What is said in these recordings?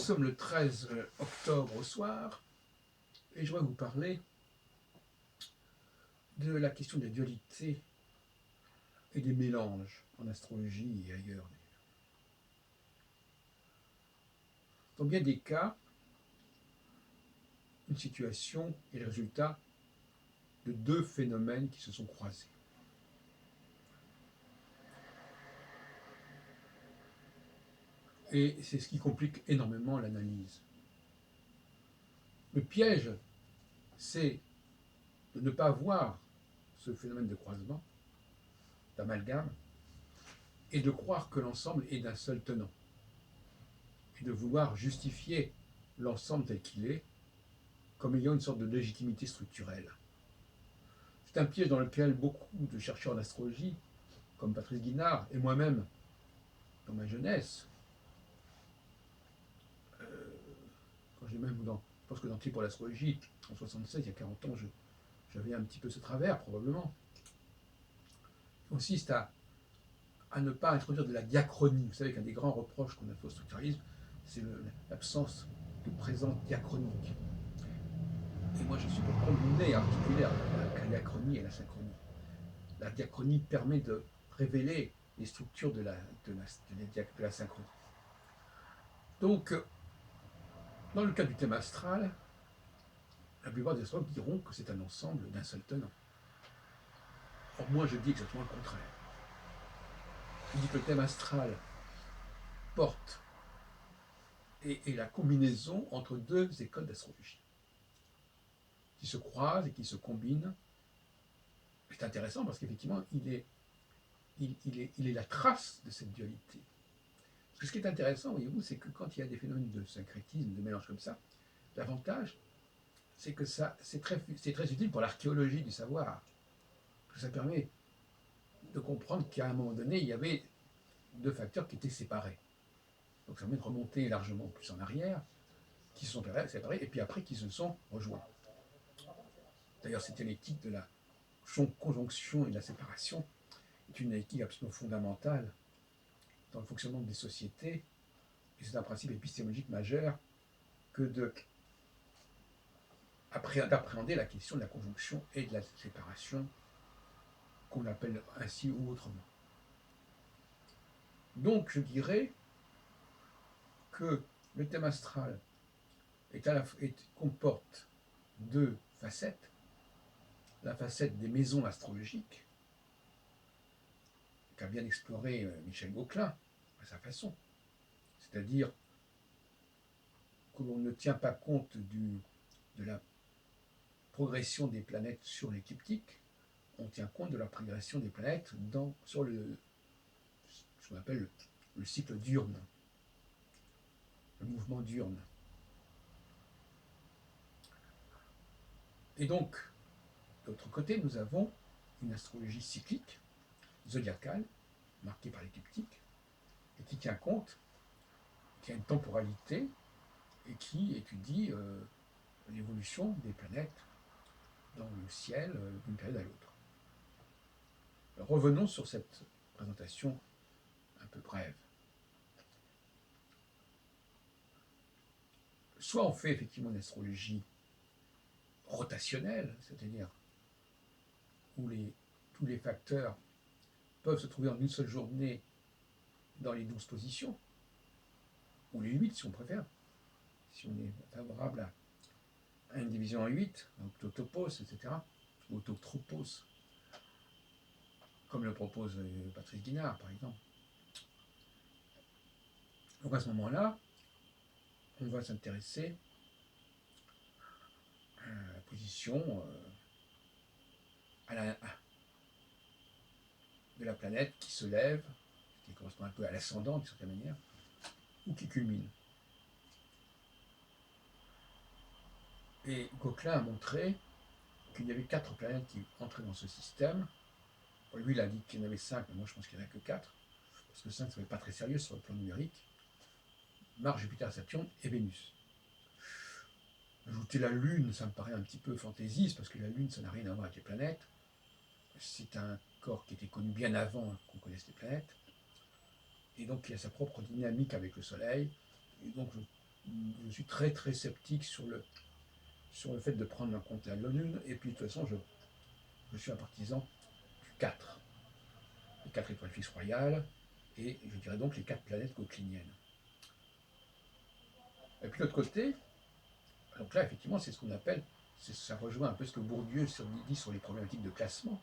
sommes le 13 octobre au soir, et je voudrais vous parler de la question des dualités et des mélanges en astrologie et ailleurs. Dans bien des cas, une situation est le résultat de deux phénomènes qui se sont croisés. Et c'est ce qui complique énormément l'analyse. Le piège, c'est de ne pas voir ce phénomène de croisement, d'amalgame, et de croire que l'ensemble est d'un seul tenant, et de vouloir justifier l'ensemble tel qu'il est, comme ayant une sorte de légitimité structurelle. C'est un piège dans lequel beaucoup de chercheurs en astrologie, comme Patrice Guinard et moi-même, dans ma jeunesse, quand j'ai même, je pense que dans Clé pour l'astrologie, en 76, il y a 40 ans, j'avais un petit peu ce travers, probablement, consiste à ne pas introduire de la diachronie. Vous savez qu'un des grands reproches qu'on a fait au structuralisme, c'est l'absence de présence diachronique. Et moi, je suis pour combiner, articuler la diachronie et la synchronie. La diachronie permet de révéler les structures de la synchronie. Donc, dans le cas du thème astral, la plupart des astrologues diront que c'est un ensemble d'un seul tenant. Or, moi, je dis exactement le contraire. Je dis que le thème astral porte et la combinaison entre deux écoles d'astrologie qui se croisent et qui se combinent. C'est intéressant parce qu'effectivement, il est la trace de cette dualité. Parce que ce qui est intéressant, voyez-vous, c'est que quand il y a des phénomènes de syncrétisme, de mélange comme ça, l'avantage, c'est que c'est très utile pour l'archéologie du savoir. Parce que ça permet de comprendre qu'à un moment donné, il y avait deux facteurs qui étaient séparés. Donc ça permet de remonter largement plus en arrière, qui se sont séparés, et puis après qui se sont rejoints. D'ailleurs, cette dialectique de la conjonction et de la séparation est une dialectique absolument fondamentale dans le fonctionnement des sociétés, et c'est un principe épistémologique majeur que d'appréhender la question de la conjonction et de la séparation, qu'on appelle ainsi ou autrement. Donc, je dirais que le thème astral comporte deux facettes. La facette des maisons astrologiques, qu'a bien exploré Michel Gauquelin à sa façon, c'est-à-dire que l'on ne tient pas compte de la progression des planètes sur l'écliptique, on tient compte de la progression des planètes sur ce qu'on appelle le cycle diurne, le mouvement diurne. Et donc, de l'autre côté, nous avons une astrologie cyclique, zodiacale, marquée par l'écliptique, et qui tient compte, qui a une temporalité, et qui étudie l'évolution des planètes dans le ciel d'une période à l'autre. Revenons sur cette présentation un peu brève. Soit on fait effectivement une astrologie rotationnelle, c'est-à-dire où tous les facteurs peuvent se trouver en une seule journée dans les 12 positions, ou les 8 si on préfère, si on est favorable à une division en 8, autotopos, etc., ou autotropos, comme le propose Patrice Guinard, par exemple. Donc à ce moment-là, on va s'intéresser à la position de la planète qui se lève, qui correspond un peu à l'ascendant d'une certaine manière, ou qui culmine. Et Gauquelin a montré qu'il y avait 4 planètes qui entraient dans ce système. Lui, il a dit qu'il y en avait 5, mais moi je pense qu'il n'y en a que 4, parce que 5, ça ne serait pas très sérieux sur le plan numérique. Mars, Jupiter, Saturne et Vénus. Ajouter la Lune, ça me paraît un petit peu fantaisiste, parce que la Lune, ça n'a rien à voir avec les planètes. C'est un corps qui était connu bien avant qu'on connaisse les planètes. Et donc, il a sa propre dynamique avec le Soleil. Et donc, je suis très très sceptique sur le fait de prendre en compte la lune, et puis de toute façon, je suis un partisan du 4, les 4 étoiles fixes royales, et je dirais donc les 4 planètes gauqueliniennes. Et puis de l'autre côté, donc là, effectivement, c'est ce qu'on appelle, ça rejoint un peu ce que Bourdieu dit sur les problématiques de classement.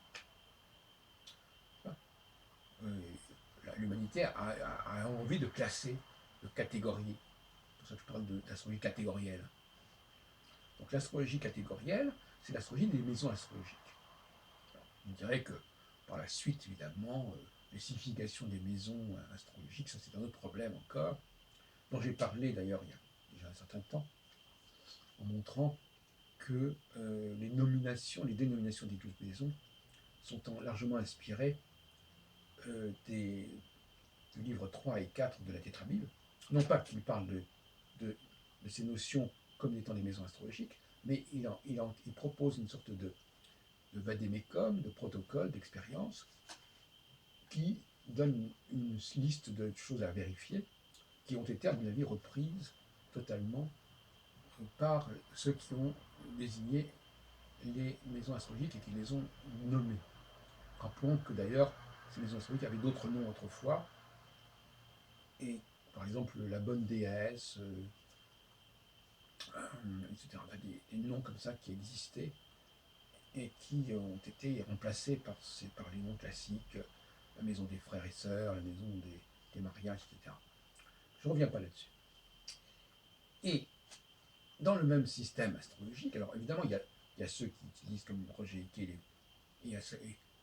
L'humanité a envie de classer, de catégorier. C'est pour ça que je parle d'astrologie catégorielle. Donc l'astrologie catégorielle, c'est l'astrologie des maisons astrologiques. Alors, on dirait que par la suite, évidemment, les significations des maisons astrologiques, ça c'est un autre problème encore, dont j'ai parlé d'ailleurs il y a déjà un certain temps, en montrant que les dénominations des 12 maisons sont largement inspirées du livre 3 et 4 de la Tétrabible. Non pas qu'il parle de ces notions comme étant des maisons astrologiques, mais il propose une sorte de vadémécum, de protocole, d'expérience, qui donne une liste de choses à vérifier, qui ont été, à mon avis, reprises totalement par ceux qui ont désigné les maisons astrologiques et qui les ont nommées. Rappelons que d'ailleurs, ces maisons astrologiques avaient d'autres noms autrefois, et par exemple la bonne déesse, etc. Enfin, des noms comme ça qui existaient et qui ont été remplacés par les noms classiques, la maison des frères et sœurs, la maison des mariages, etc. Je ne reviens pas là-dessus. Et dans le même système astrologique, alors évidemment, il y a ceux qui utilisent comme Roger Hickey, il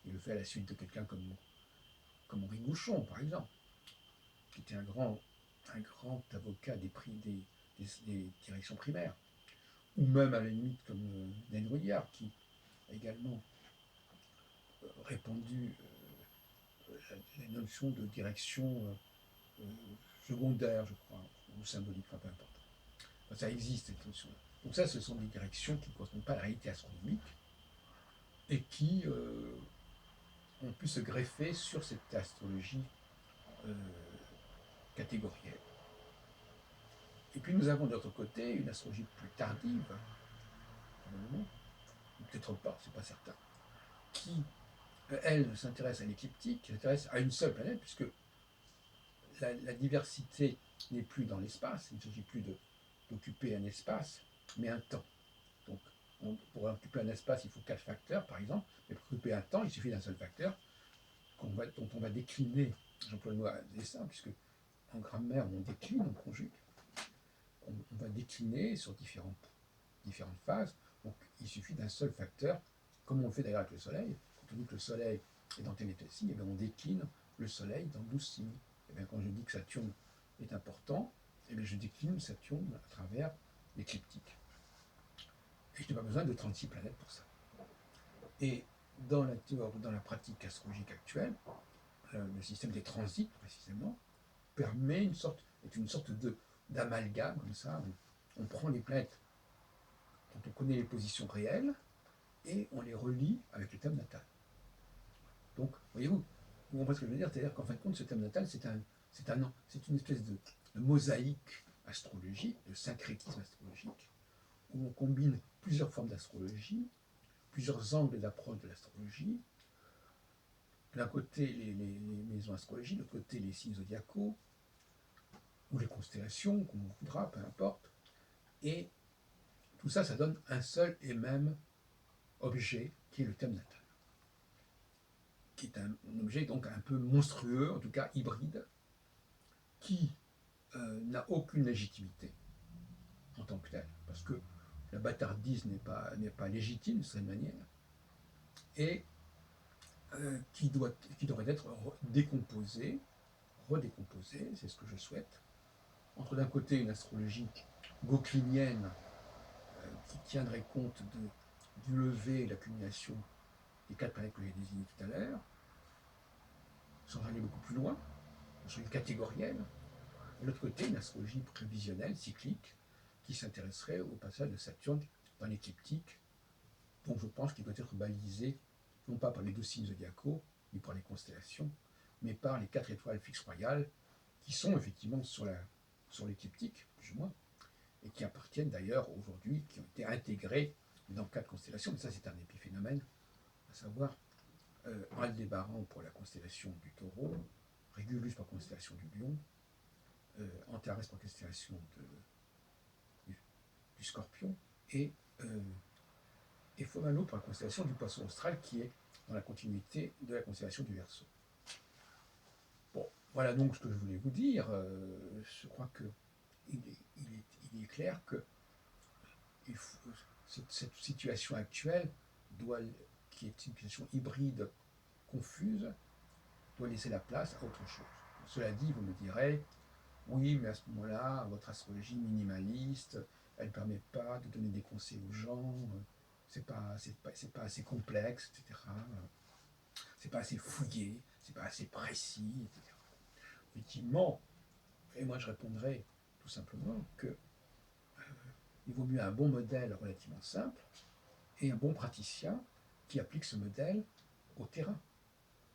le fait à la suite de quelqu'un comme Henri Gouchon, par exemple, qui était un grand avocat des directions primaires, ou même à la limite comme Naine Rouillard, qui a également répandu la notion de direction secondaire, je crois, ou symbolique, enfin peu importe. Enfin, ça existe, cette notion-là. Donc ça, ce sont des directions qui ne correspondent pas à la réalité astronomique et qui ont pu se greffer sur cette astrologie euh, catégorielle. Et puis nous avons de l'autre côté une astrologie plus tardive, probablement, ou peut-être pas, c'est pas certain, qui, elle, s'intéresse à l'écliptique, qui s'intéresse à une seule planète, puisque la diversité n'est plus dans l'espace, il ne s'agit plus d'occuper un espace, mais un temps. Donc, pour occuper un espace, il faut 4 facteurs, par exemple, mais pour occuper un temps, il suffit d'un seul facteur, dont on va décliner, j'emploie le mot à dessein, puisque en grammaire, on décline, on conjugue, on va décliner sur différentes phases, donc il suffit d'un seul facteur, comme on le fait d'ailleurs avec le Soleil. Quand on dit que le Soleil est dans tel et tel signe, et bien on décline le Soleil dans 12 signes. Et bien quand je dis que Saturne est important, et bien je décline Saturne à travers l'écliptique. Et je n'ai pas besoin de 36 planètes pour ça. Et dans la pratique astrologique actuelle, le système des transits, précisément, est une sorte d'amalgame, comme ça, où on prend les planètes dont on connaît les positions réelles, et on les relie avec le thème natal. Donc, voyez-vous, vous comprenez ce que je veux dire? C'est-à-dire qu'en fin de compte, ce thème natal, c'est une espèce de mosaïque astrologique, de syncrétisme astrologique, où on combine plusieurs formes d'astrologie, plusieurs angles d'approche de l'astrologie. D'un côté, les maisons astrologiques, de l'autre côté, les signes zodiacaux, ou les constellations, comme on voudra, peu importe. Et tout ça, ça donne un seul et même objet, qui est le thème natal. Qui est un objet donc un peu monstrueux, en tout cas hybride, qui n'a aucune légitimité en tant que tel, parce que la bâtardise n'est pas légitime de cette manière, et qui devrait être décomposé, redécomposé, c'est ce que je souhaite, entre d'un côté une astrologie gauquelinienne qui tiendrait compte du lever et de l'accumulation des 4 planètes que j'ai désignées tout à l'heure, sans aller beaucoup plus loin, une astrologie catégorielle, de l'autre côté une astrologie prévisionnelle, cyclique, qui s'intéresserait au passage de Saturne dans l'écliptique, dont je pense qu'il doit être balisé, non pas par les 12 signes zodiacaux, ni par les constellations, mais par les 4 étoiles fixes royales, qui sont effectivement sur l'écliptique, plus ou moins, et qui appartiennent d'ailleurs aujourd'hui, qui ont été intégrés dans 4 constellations, mais ça c'est un épiphénomène, à savoir Aldébaran pour la constellation du Taureau, Régulus pour la constellation du Lion, Antares pour la constellation du Scorpion, et Fomalo pour la constellation du Poisson austral, qui est dans la continuité de la constellation du Verseau. Bon, voilà donc ce que je voulais vous dire. Je crois que il est clair que cette situation actuelle, qui est une situation hybride, confuse, doit laisser la place à autre chose. Cela dit, vous me direz, oui, mais à ce moment-là, votre astrologie minimaliste, elle ne permet pas de donner des conseils aux gens, c'est pas assez complexe, etc. C'est pas assez fouillé, c'est pas assez précis, etc. Effectivement, et moi je répondrais tout simplement que il vaut mieux un bon modèle relativement simple et un bon praticien qui applique ce modèle au terrain.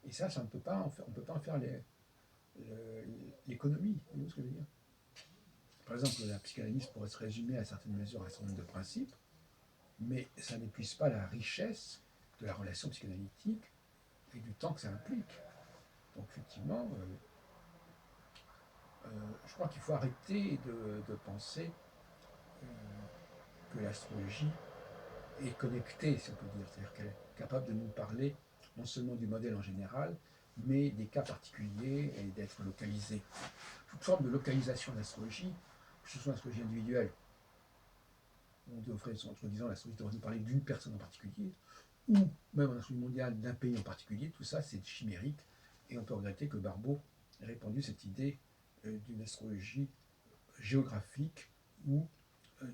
Et ça on ne peut pas en faire l'économie. Vous voyez ce que je veux dire? Par exemple, la psychanalyse pourrait se résumer à certaines mesures à un certain nombre de principes, mais ça n'épuise pas la richesse de la relation psychanalytique et du temps que ça implique. Donc effectivement, je crois qu'il faut arrêter de penser que l'astrologie est connectée, si on peut dire, c'est-à-dire qu'elle est capable de nous parler non seulement du modèle en général, mais des cas particuliers et d'être localisée. Toute forme de localisation de l'astrologie, que ce soit l'astrologie individuelle, on devrait, entre disant, l'astrologie devrait nous parler d'une personne en particulier, ou même en astrologie mondiale d'un pays en particulier, tout ça c'est chimérique, et on peut regretter que Barbeau ait répandu cette idée d'une astrologie géographique où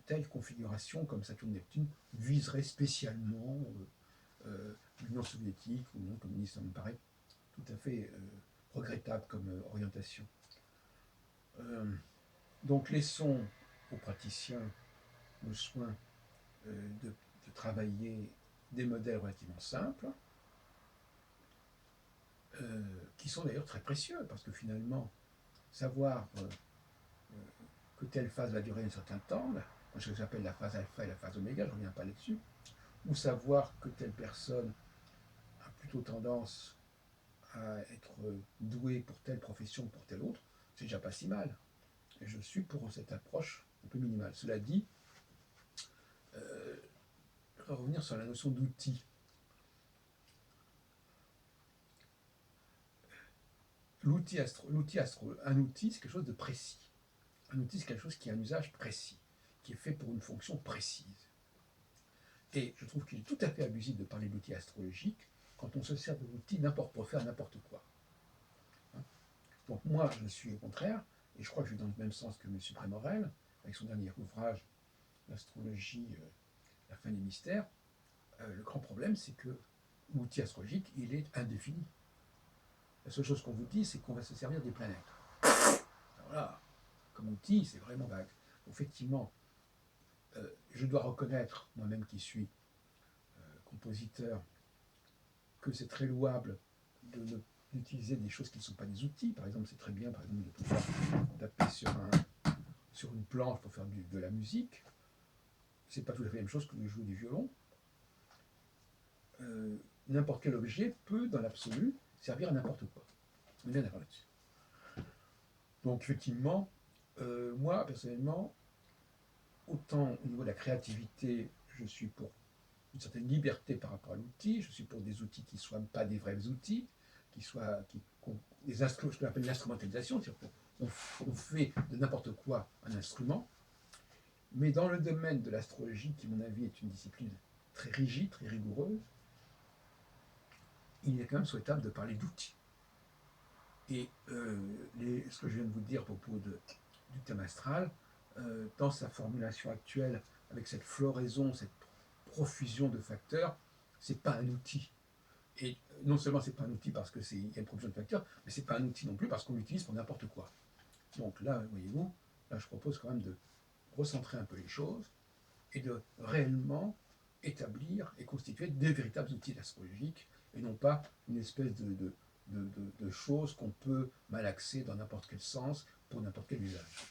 telle configuration comme Saturne-Neptune viserait spécialement l'Union soviétique ou le monde communiste. Ça me paraît tout à fait regrettable comme orientation. Donc laissons aux praticiens le soin de travailler des modèles relativement simples, qui sont d'ailleurs très précieux, parce que finalement, savoir que telle phase va durer un certain temps, ce que j'appelle la phase alpha et la phase oméga, je ne reviens pas là-dessus, ou savoir que telle personne a plutôt tendance à être douée pour telle profession ou pour telle autre, c'est déjà pas si mal. Et je suis pour cette approche un peu minimale. Cela dit, je vais revenir sur la notion d'outil. Un outil, c'est quelque chose de précis. Un outil, c'est quelque chose qui a un usage précis, qui est fait pour une fonction précise. Et je trouve qu'il est tout à fait abusif de parler d'outils astrologiques quand on se sert de l'outil pour faire n'importe quoi. Donc moi, je suis au contraire, et je crois que je vais dans le même sens que M. Prémorel, avec son dernier ouvrage, L'astrologie, la fin des mystères. Le grand problème, c'est que l'outil astrologique, il est indéfini. La seule chose qu'on vous dit, c'est qu'on va se servir des planètes. Alors là, comme outil, c'est vraiment vague. Effectivement, je dois reconnaître, moi-même qui suis compositeur, que c'est très louable d'utiliser des choses qui ne sont pas des outils. Par exemple, c'est très bien, par exemple, de pouvoir taper sur une planche pour faire de la musique. C'est pas tout à fait la même chose que de jouer du violon. N'importe quel objet peut, dans l'absolu, servir à n'importe quoi. On est bien d'accord là-dessus. Donc, effectivement, moi, personnellement, autant au niveau de la créativité, je suis pour une certaine liberté par rapport à l'outil, je suis pour des outils qui ne soient pas des vrais outils, ce qu'on appelle l'instrumentalisation, c'est-à-dire qu'on fait de n'importe quoi un instrument, mais dans le domaine de l'astrologie, qui, à mon avis, est une discipline très rigide, très rigoureuse, il est quand même souhaitable de parler d'outils. Et ce que je viens de vous dire à propos du thème astral, dans sa formulation actuelle, avec cette floraison, cette profusion de facteurs, c'est pas un outil. Et non seulement c'est pas un outil parce qu'il y a une profusion de facteurs, mais c'est pas un outil non plus parce qu'on l'utilise pour n'importe quoi. Donc là, voyez-vous, là je propose quand même de recentrer un peu les choses et de réellement établir et constituer des véritables outils astrologiques et non pas une espèce de choses qu'on peut malaxer dans n'importe quel sens pour n'importe quel usage.